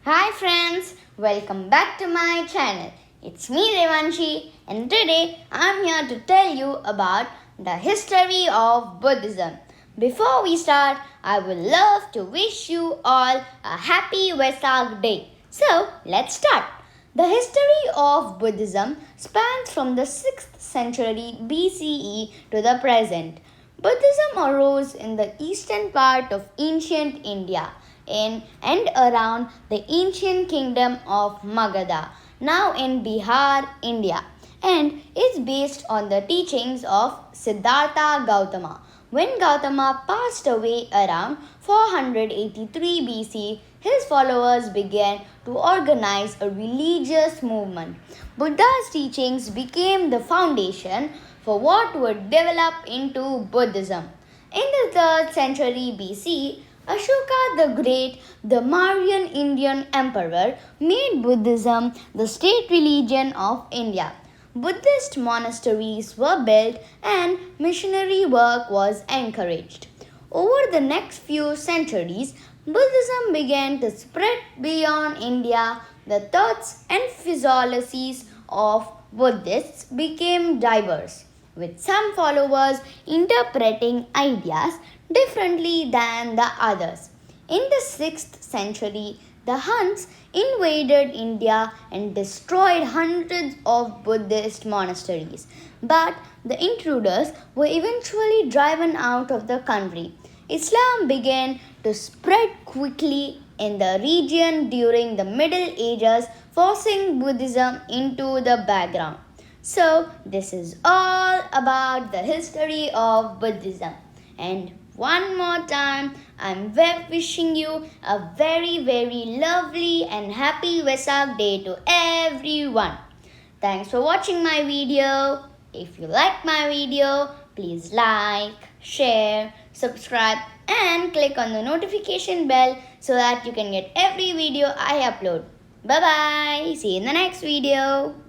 Hi friends, welcome back to my channel. It's me Revanshi and today I'm here to tell you about the history of Buddhism. Before we start, I would love to wish you all a happy Wesak day. So let's start. The history of Buddhism spans from the 6th century BCE to the present. Buddhism arose in the eastern part of ancient India in and around the ancient kingdom of Magadha, now in Bihar, India, and is based on the teachings of Siddhartha Gautama. When Gautama passed away around 483 BC, his followers began to organize a religious movement. Buddha's teachings became the foundation for what would develop into Buddhism. In the 3rd century BC, Ashoka the Great, the Mauryan Indian emperor, made Buddhism the state religion of India. Buddhist monasteries were built and missionary work was encouraged. Over the next few centuries, Buddhism began to spread beyond India. The thoughts and philosophies of Buddhists became diverse, with some followers interpreting ideas differently than the others. In the 6th century, the Huns invaded India and destroyed hundreds of Buddhist monasteries. But the intruders were eventually driven out of the country. Islam began to spread quickly in the region during the Middle Ages, forcing Buddhism into the background. So, this is all about the history of Buddhism. And one more time, I'm wishing you a very, very lovely and happy Wesak day to everyone. Thanks for watching my video. If you like my video, please like, share, subscribe and click on the notification bell so that you can get every video I upload. Bye bye. See you in the next video.